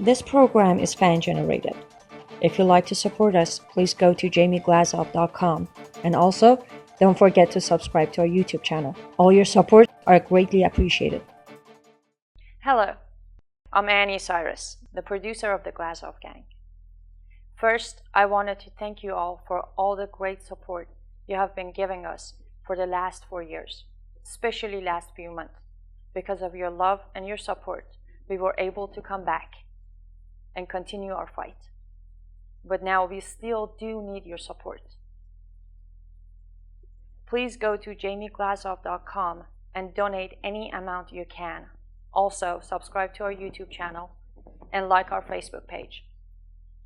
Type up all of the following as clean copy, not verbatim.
This program is fan-generated. If you'd like to support us, please go to jamieglazov.com. And also, don't forget to subscribe to our YouTube channel. All your support are greatly appreciated. Hello, I'm Annie Cyrus, the producer of the Glazov Gang. First, I wanted to thank you all for all the great support you have been giving us for the last 4 years, especially last few months. Because of your love and your support, we were able to come back and continue our fight. But now we still do need your support. Please go to jamieglazov.com and donate any amount you can. Also, subscribe to our YouTube channel and like our Facebook page.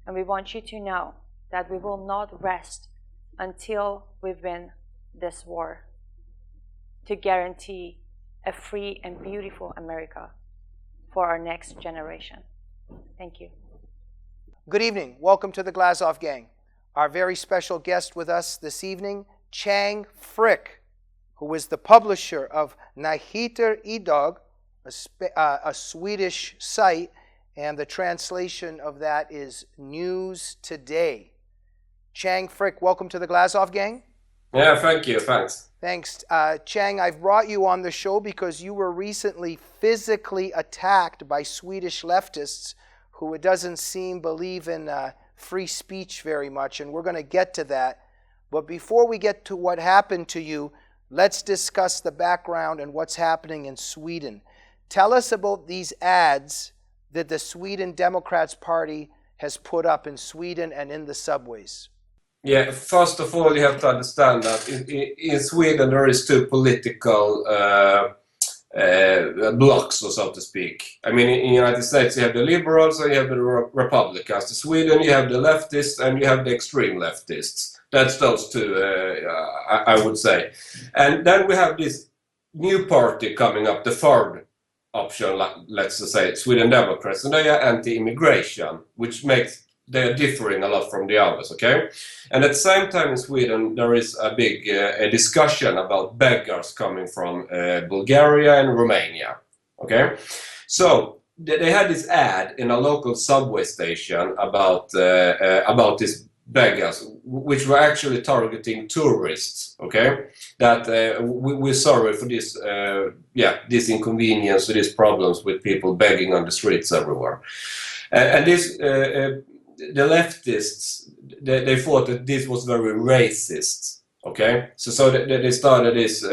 And we want you to know that we will not rest until we win this war to guarantee a free and beautiful America for our next generation. Thank you. Good evening. Welcome to the Glazov Gang. Our very special guest with us this evening, Chang, who is the publisher of Nyheter, Idag, a Swedish site, and the translation of that is News Today. Chang, welcome to the Glazov Gang. Yeah, thank you. Thanks. Thanks. Chang, I've brought you on the show because you were recently physically attacked by Swedish leftists who it doesn't seem believe in free speech very much, and we're going to get to that. But before we get to what happened to you, let's discuss the background and what's happening in Sweden. Tell us about these ads that the Sweden Democrats Party has put up in Sweden and in the subways. Yeah, first of all, you have to understand that in Sweden there is two political blocks, so to speak. I mean, in the United States you have the liberals and you have the Republicans. In Sweden you have the leftists and you have the extreme leftists. That's those two, I would say. And then we have this new party coming up, the third option, let's just say, Sweden Democrats, and they are anti-immigration, which makes they are differing a lot from the others, okay? And at the same time in Sweden, there is a big discussion about beggars coming from Bulgaria and Romania, okay? So they had this ad in a local subway station about these beggars, which were actually targeting tourists, okay? That we're sorry for this, this inconvenience, these problems with people begging on the streets everywhere. And this... the leftists, they thought that this was very racist, okay? So they started this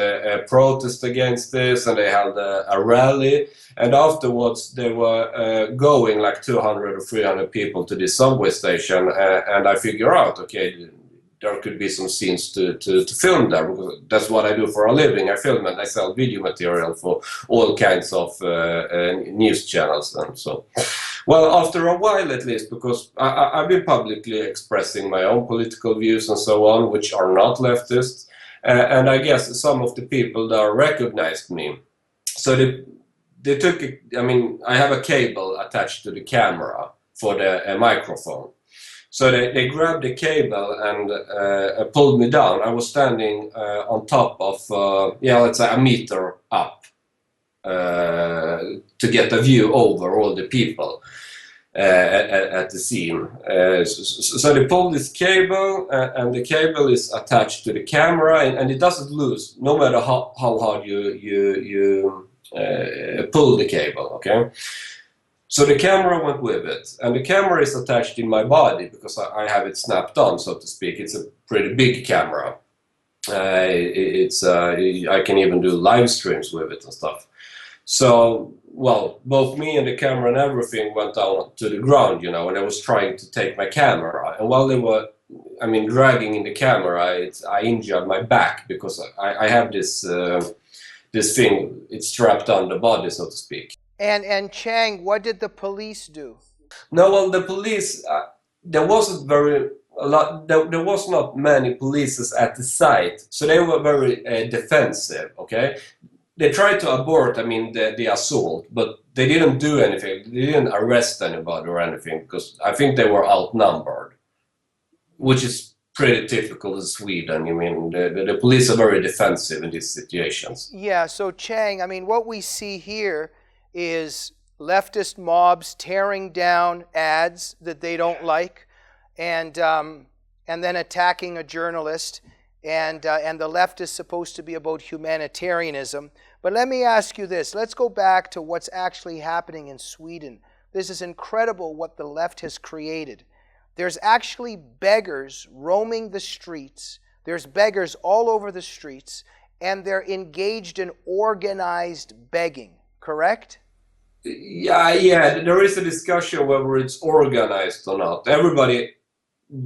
protest against this, and they held a rally, and afterwards they were going like 200 or 300 people to this subway station, and I figure out, okay, there could be some scenes to film there, because that's what I do for a living. I film and I sell video material for all kinds of news channels and so. Well, after a while at least, because I've been publicly expressing my own political views and so on, which are not leftist, and I guess some of the people there recognized me. So they took, I have a cable attached to the camera for the microphone. So they grabbed the cable and pulled me down. I was standing on top of, let's say a meter up to get a view over all the people at the scene. So they pulled this cable and the cable is attached to the camera and it doesn't lose no matter how hard you pull the cable, okay? So the camera went with it, and the camera is attached in my body because I have it snapped on, so to speak. It's a pretty big camera. I can even do live streams with it and stuff. So, well, both me and the camera and everything went down to the ground, and I was trying to take my camera. And while they were, dragging in the camera, I injured my back because I have this thing, it's strapped on the body, so to speak. And Chang, what did the police do? No, well, the police, there wasn't there was not many police at the site, so they were very defensive, okay? They tried to abort, the assault, but they didn't do anything. They didn't arrest anybody or anything, because I think they were outnumbered, which is pretty typical in Sweden. The police are very defensive in these situations. Yeah, so Chang, what we see here is leftist mobs tearing down ads that they don't like, and then attacking a journalist, and the left is supposed to be about humanitarianism. But let me ask you this. Let's go back to what's actually happening in Sweden. This is incredible what the left has created. There's actually beggars roaming the streets. There's beggars all over the streets, and they're engaged in organized begging, correct? Yeah, there is a discussion whether it's organized or not. Everybody,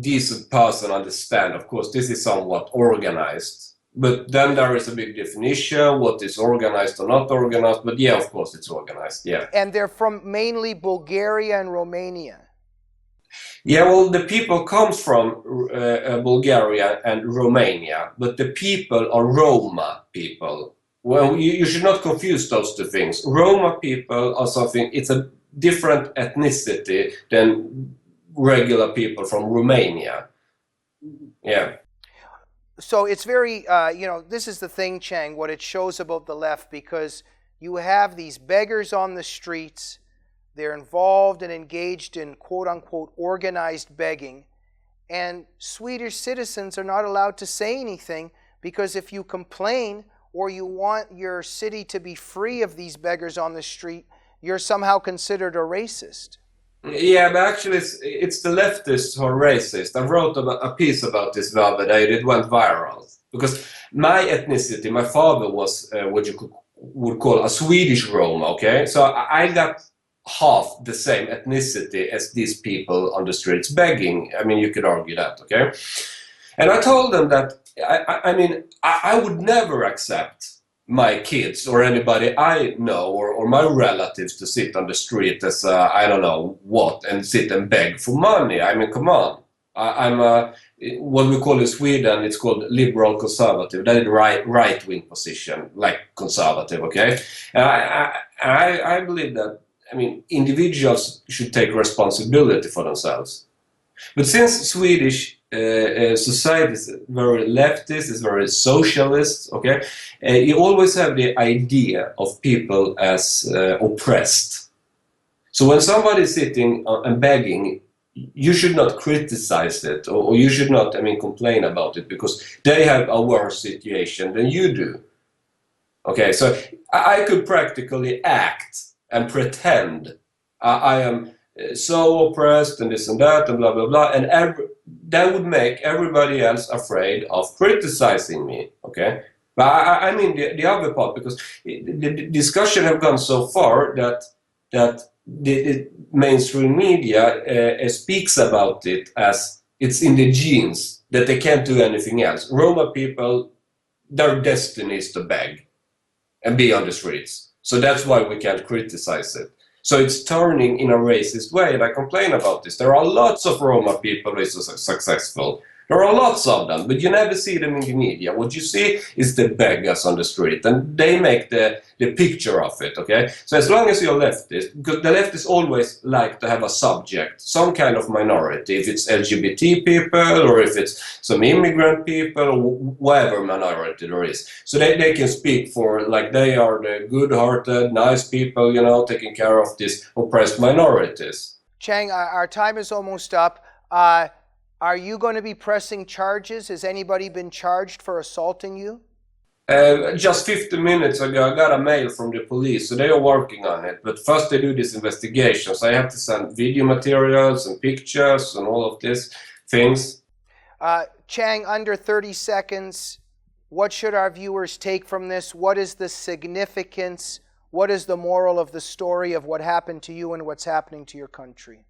decent person, understand, of course, this is somewhat organized. But then there is a big definition, what is organized or not organized. But yeah, of course, it's organized, yeah. And they're from mainly Bulgaria and Romania. Yeah, well, the people comes from Bulgaria and Romania, but the people are Roma people. Well, you should not confuse those two things. Roma people are something, it's a different ethnicity than regular people from Romania. Yeah. So it's very, this is the thing, Chang, what it shows about the left, because you have these beggars on the streets. They're involved and engaged in quote-unquote organized begging, and Swedish citizens are not allowed to say anything, because if you complain or you want your city to be free of these beggars on the street, you're somehow considered a racist. Yeah, but actually it's the leftists who are racist. I wrote a piece about this the other day. It went viral because my ethnicity, my father was what you would call a Swedish Roma, okay? So I got half the same ethnicity as these people on the streets begging. I mean, you could argue that, okay? And I told them that, I would never accept my kids or anybody I know or my relatives to sit on the street as I don't know what and sit and beg for money. I mean, come on. I'm what we call in Sweden, it's called liberal conservative. That is right-wing position, like conservative, okay? I believe that, individuals should take responsibility for themselves. But since Swedish society is very leftist, is very socialist, okay, you always have the idea of people as oppressed. So when somebody is sitting and begging, you should not criticize it, or you should not, complain about it, because they have a worse situation than you do. Okay, so I could practically act and pretend I am so oppressed and this and that and blah blah blah, and that would make everybody else afraid of criticizing me, okay? But the other part, because the discussion have gone so far that the mainstream media speaks about it as it's in the genes, that they can't do anything else. Roma people, their destiny is to beg and be on the streets. So that's why we can't criticize it. So it's turning in a racist way, and I complain about this. There are lots of Roma people who are successful. There are lots of them, but you never see them in the media. What you see is the beggars on the street, and they make the picture of it, okay? So as long as you're leftist, because the leftists always like to have a subject, some kind of minority, if it's LGBT people, or if it's some immigrant people, or whatever minority there is. So they can speak for, like, they are the good-hearted, nice people, taking care of these oppressed minorities. Chang, our time is almost up. Are you going to be pressing charges? Has anybody been charged for assaulting you? Just 15 minutes ago, I got a mail from the police, so they are working on it. But first they do this investigation, so I have to send video materials and pictures and all of these things. Chang, under 30 seconds, what should our viewers take from this? What is the significance? What is the moral of the story of what happened to you and what's happening to your country?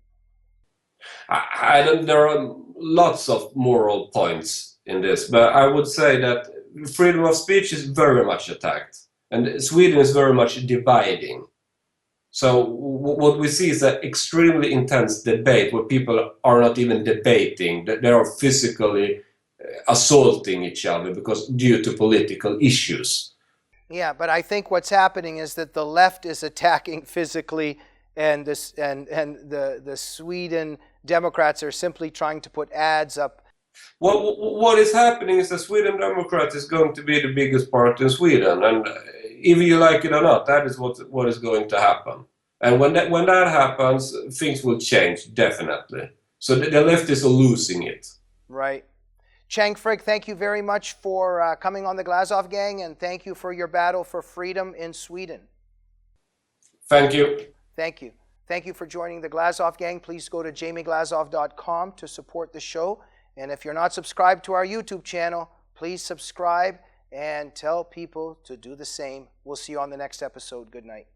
There are lots of moral points in this, but I would say that freedom of speech is very much attacked, and Sweden is very much dividing. So what we see is an extremely intense debate where people are not even debating, that they are physically assaulting each other because due to political issues. Yeah, but I think what's happening is that the left is attacking physically, and the Sweden Democrats are simply trying to put ads up. Well, what is happening is the Sweden Democrats is going to be the biggest party in Sweden, and if you like it or not, that is what is going to happen. And when that happens, things will change, definitely. So the leftists are losing it. Right. Chang Frick, thank you very much for coming on the Glazov Gang, and thank you for your battle for freedom in Sweden. Thank you. Thank you. Thank you for joining the Glazov Gang. Please go to jamieglazov.com to support the show. And if you're not subscribed to our YouTube channel, please subscribe and tell people to do the same. We'll see you on the next episode. Good night.